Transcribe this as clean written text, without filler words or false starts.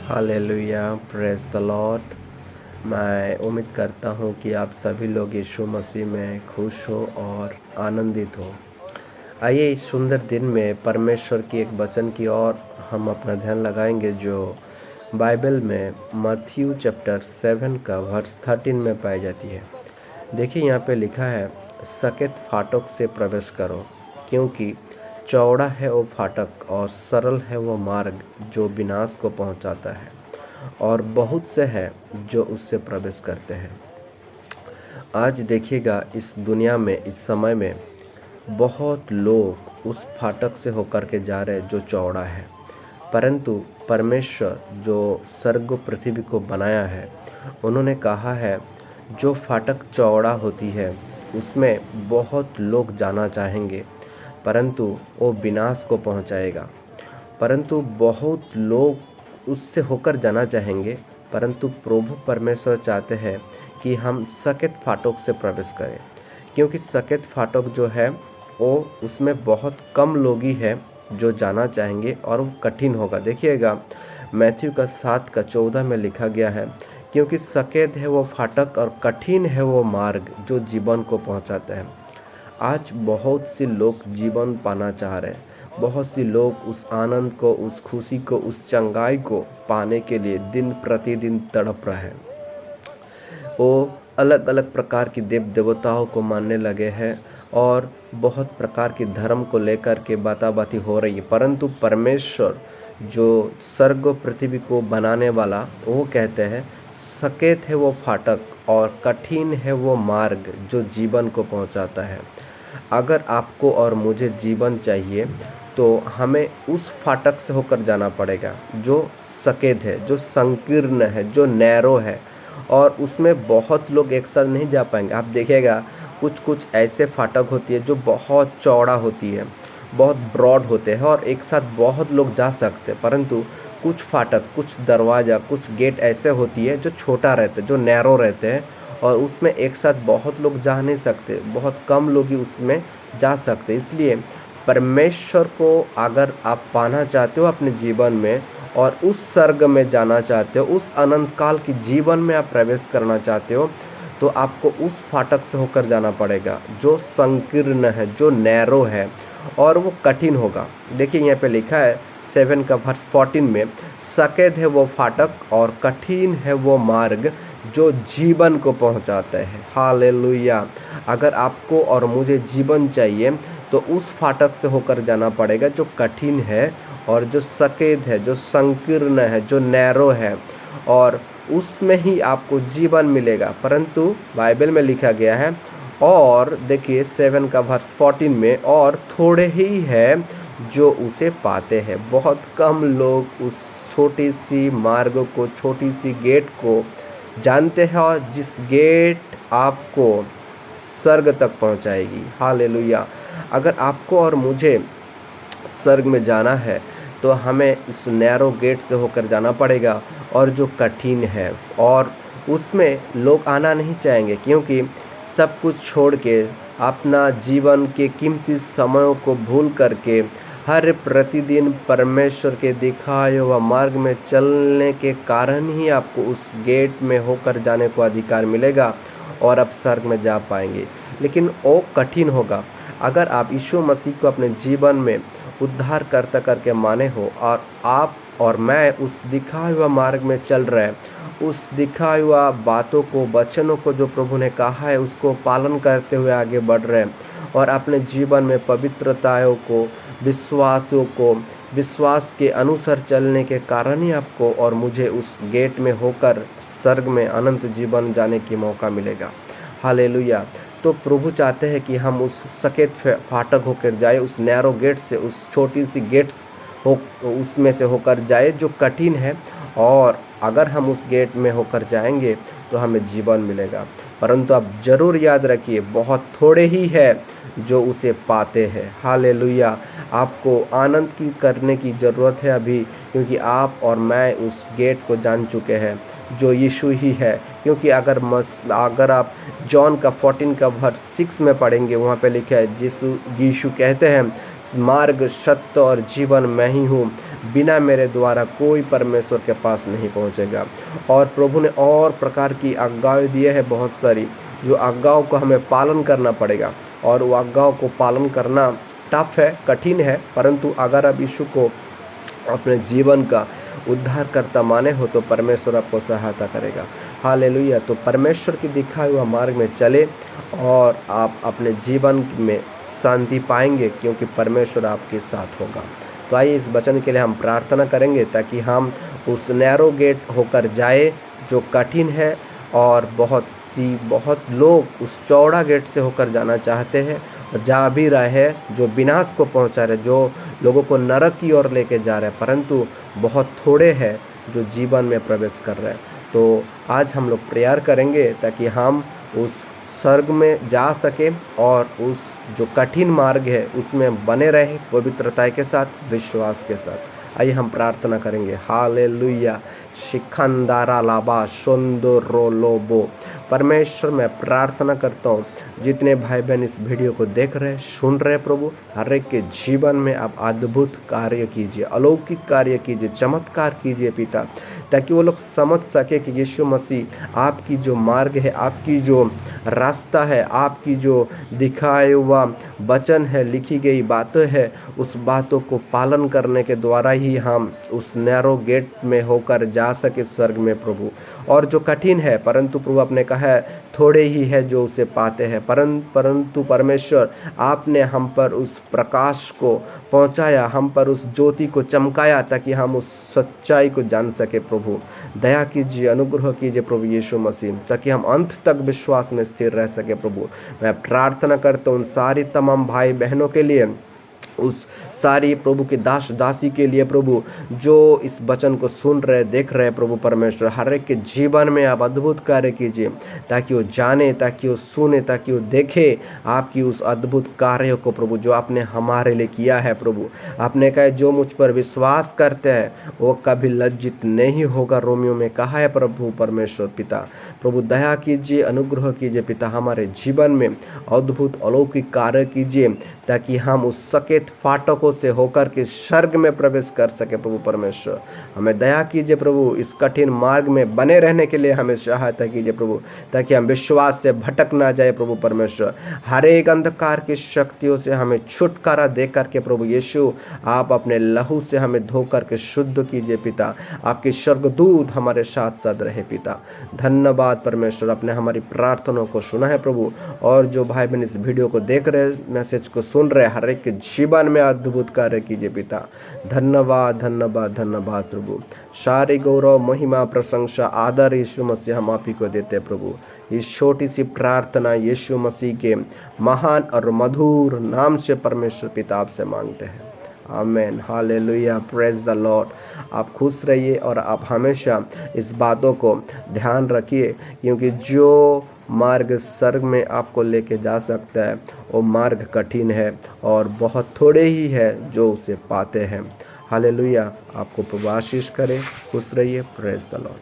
Hallelujah, praise the Lord. मैं उम्मीद करता हूँ कि आप सभी लोग यीशु मसीह में खुश हो और आनंदित हो। आइए इस सुंदर दिन में परमेश्वर की एक वचन की ओर हम अपना ध्यान लगाएंगे, जो बाइबल में मत्थयू चैप्टर 7 का वर्स 13 में पाई जाती है। देखिए, यहाँ पे लिखा है, सकेत फाटक से प्रवेश करो, क्योंकि चौड़ा है वो फाटक और सरल है वो मार्ग जो विनाश को पहुंचाता है, और बहुत से हैं जो उससे प्रवेश करते हैं। आज देखिएगा, इस दुनिया में, इस समय में बहुत लोग उस फाटक से होकर के जा रहे हैं जो चौड़ा है, परंतु परमेश्वर जो स्वर्ग पृथ्वी को बनाया है, उन्होंने कहा है जो फाटक चौड़ा होती है उसमें बहुत लोग जाना चाहेंगे, परंतु वो विनाश को पहुंचाएगा। परंतु बहुत लोग उससे होकर जाना चाहेंगे, परंतु प्रभु परमेश्वर चाहते हैं कि हम सकेत फाटक से प्रवेश करें, क्योंकि सकेत फाटक जो है वो उसमें बहुत कम लोग ही है जो जाना चाहेंगे और वो कठिन होगा। देखिएगा, मैथ्यू का 7:14 में लिखा गया है, क्योंकि सकेत है वो फाटक और कठिन है वो मार्ग जो जीवन को पहुंचाता है। आज बहुत से लोग जीवन पाना चाह रहे हैं, बहुत सी लोग उस आनंद को, उस खुशी को, उस चंगाई को पाने के लिए दिन प्रतिदिन तड़प रहे हैं। वो अलग अलग प्रकार की देव देवताओं को मानने लगे हैं और बहुत प्रकार की धर्म को लेकर के बाताबाती हो रही है, परंतु परमेश्वर जो स्वर्ग पृथ्वी को बनाने वाला, वो कहते हैं सकेत है वो फाटक और कठिन है वो मार्ग जो जीवन को पहुंचाता है। अगर आपको और मुझे जीवन चाहिए तो हमें उस फाटक से होकर जाना पड़ेगा जो सकेत है, जो संकीर्ण है, जो नैरो है, और उसमें बहुत लोग एक साथ नहीं जा पाएंगे। आप देखिएगा, कुछ कुछ ऐसे फाटक होती है जो बहुत चौड़ा होती है, बहुत ब्रॉड होते हैं और एक साथ बहुत लोग जा सकते हैं, परंतु कुछ फाटक, कुछ दरवाज़ा, कुछ गेट ऐसे होती है जो छोटा रहते हैं, जो नैरो रहते हैं, और उसमें एक साथ बहुत लोग जा नहीं सकते, बहुत कम लोग ही उसमें जा सकते। इसलिए परमेश्वर को अगर आप पाना चाहते हो अपने जीवन में और उस स्वर्ग में जाना चाहते हो, उस अनंत काल की जीवन में आप प्रवेश करना चाहते हो, तो आपको उस फाटक से होकर जाना पड़ेगा जो संकीर्ण है, जो नैरो है, और वो कठिन होगा। देखिए, यहाँ पे लिखा है 7 का वर्स 14 में, सकेत है वो फाटक और कठिन है वो मार्ग जो जीवन को पहुंचाता है। हालेलुया। अगर आपको और मुझे जीवन चाहिए तो उस फाटक से होकर जाना पड़ेगा जो कठिन है और जो सकेत है, जो संकीर्ण है, जो नैरो है, और उसमें ही आपको जीवन मिलेगा। परंतु बाइबल में लिखा गया है, और देखिए 7 का वर्स 14 में, और थोड़े ही है जो उसे पाते हैं। बहुत कम लोग उस छोटी सी मार्ग को, छोटी सी गेट को जानते हैं, और जिस गेट आपको स्वर्ग तक पहुंचाएगी। हालेलुया। अगर आपको और मुझे स्वर्ग में जाना है तो हमें इस नैरो गेट से होकर जाना पड़ेगा, और जो कठिन है, और उसमें लोग आना नहीं चाहेंगे, क्योंकि सब कुछ छोड़ के, अपना जीवन के कीमती समयों को भूल करके हर प्रतिदिन परमेश्वर के दिखाए हुआ मार्ग में चलने के कारण ही आपको उस गेट में होकर जाने को अधिकार मिलेगा और आप स्वर्ग में जा पाएंगे। लेकिन वो कठिन होगा। अगर आप यीशु मसीह को अपने जीवन में उद्धार करता करके माने हो, और आप और मैं उस दिखाए हुआ मार्ग में चल रहे हैं, उस दिखाए हुआ बातों को, वचनों को जो प्रभु ने कहा है उसको पालन करते हुए आगे बढ़ रहे हैं, और अपने जीवन में पवित्रताओं को, विश्वासों को, विश्वास के अनुसार चलने के कारण ही आपको और मुझे उस गेट में होकर स्वर्ग में अनंत जीवन जाने की मौका मिलेगा। हालेलुया। तो प्रभु चाहते हैं कि हम उस सकेत फाटक होकर जाए, उस नैरो गेट से, उस छोटी सी गेट हो, उसमें से होकर जाए जो कठिन है, और अगर हम उस गेट में होकर जाएंगे तो हमें जीवन मिलेगा। परंतु आप जरूर याद रखिए, बहुत थोड़े ही है जो उसे पाते हैं। हालेलुया। आपको आनंद की करने की ज़रूरत है अभी, क्योंकि आप और मैं उस गेट को जान चुके हैं जो यीशु ही है। क्योंकि अगर आप जॉन का 14 का वर्स 6 में पढ़ेंगे, वहाँ पे लिखा है, यीशु कहते हैं, मार्ग, सत्य और जीवन मैं ही हूँ, बिना मेरे द्वारा कोई परमेश्वर के पास नहीं पहुंचेगा। और प्रभु ने और प्रकार की आज्ञाएं दिए हैं बहुत सारी, जो आज्ञाओं को हमें पालन करना पड़ेगा। और वो आज्ञाओं को पालन करना टफ है, कठिन है, परंतु अगर आप यीशु को अपने जीवन का उद्धारकर्ता माने हो तो परमेश्वर आपको सहायता करेगा। हालेलुया। तो परमेश्वर की दिखाए हुआ मार्ग में चले और आप अपने जीवन में शांति पाएंगे, क्योंकि परमेश्वर आपके साथ होगा। तो आइए इस वचन के लिए हम प्रार्थना करेंगे, ताकि हम उस नैरो गेट होकर जाए जो कठिन है, और बहुत लोग उस चौड़ा गेट से होकर जाना चाहते हैं, और जा भी रहे हैं, जो विनाश को पहुंचा रहे, जो लोगों को नरक की ओर लेके जा रहे हैं, परंतु बहुत थोड़े हैं जो जीवन में प्रवेश कर रहे हैं। तो आज हम लोग प्रेयर करेंगे ताकि हम उस स्वर्ग में जा सके, और उस जो कठिन मार्ग है उसमें बने रहे, पवित्रता के साथ, विश्वास के साथ। आइए हम प्रार्थना करेंगे। हालेलुया। शिखंदारा लाबा शोंदो रोलोबो। परमेश्वर, मैं प्रार्थना करता हूँ जितने भाई बहन इस वीडियो को देख रहे, सुन रहे, प्रभु हर एक के जीवन में आप अद्भुत कार्य कीजिए, अलौकिक कार्य कीजिए, चमत्कार कीजिए पिता, ताकि वो लोग समझ सके कि यीशु मसीह आपकी जो मार्ग है, आपकी जो रास्ता है, आपकी जो दिखाया हुआ वचन है, लिखी गई बातें है, उस बातों को पालन करने के द्वारा ही हम उस नैरो गेट में होकर जा सके स्वर्ग में प्रभु। और जो कठिन है, परंतु प्रभु आपने कहा है थोड़े ही है जो उसे पाते हैं, परंतु परमेश्वर आपने हम पर उस प्रकाश को पहुंचाया, हम पर उस ज्योति को चमकाया, ताकि हम उस सच्चाई को जान सके प्रभु। दया कीजिए, अनुग्रह कीजिए प्रभु यीशु मसीह, ताकि हम अंत तक विश्वास में स्थिर रह सके प्रभु। मैं प्रार्थना करता हूँ उन सारी तमाम भाई बहनों के लिए, उस सारी प्रभु के दास दासी के लिए प्रभु, जो इस वचन को सुन रहे, देख रहे प्रभु परमेश्वर, हर एक के जीवन में आप अद्भुत कार्य कीजिए, ताकि वो जाने, ताकि वो सुने, ताकि वो देखे आपकी उस अद्भुत कार्य को प्रभु, जो आपने हमारे लिए किया है प्रभु। आपने कहा जो मुझ पर विश्वास करते हैं वो कभी लज्जित नहीं होगा, रोमियो में कहा है प्रभु परमेश्वर पिता। प्रभु दया कीजिए, अनुग्रह कीजिए पिता, हमारे जीवन में अद्भुत अलौकिक कार्य कीजिए, ताकि हम उस सकेत फाटकों से होकर के स्वर्ग में प्रवेश कर सके प्रभु परमेश्वर। हमें दया कीजिए प्रभु, इस कठिन मार्ग में बने रहने के लिए हमें सहायता कीजिए प्रभु, ताकि हम विश्वास से भटक ना जाए प्रभु परमेश्वर। हर एक अंधकार की शक्तियों से हमें छुटकारा दे करके प्रभु यीशु, आप अपने लहू से हमें धो करके शुद्ध कीजिए पिता। आपके स्वर्गदूत हमारे साथ साथ रहे पिता। धन्यवाद परमेश्वर, आपने हमारी प्रार्थनाओं को सुना है प्रभु। और जो भाई बहन इस वीडियो को देख रहे, मैसेज को सुन रहे, हर एक के जीवन में अद्भुत कार्य कीजिए पिता। धन्यवाद धन्यवाद धन्यवाद प्रभु। सारे गौरव, महिमा, प्रशंसा, आदर यीशु मसीह हम आप ही को देते प्रभु। इस छोटी सी प्रार्थना यीशु मसीह के महान और मधुर नाम से परमेश्वर पिता आपसे मांगते हैं। आमेन। हालेलुया। Praise the Lord. आप खुश रहिए और आप हमेशा इस बातों को ध्यान रखिए, क्योंकि जो मार्ग स्वर्ग में आपको लेके जा सकता है वो मार्ग कठिन है, और बहुत थोड़े ही है जो उसे पाते हैं। हालेलुया। आपको प्रभु आशीष करे। खुश रहिए। Praise the Lord.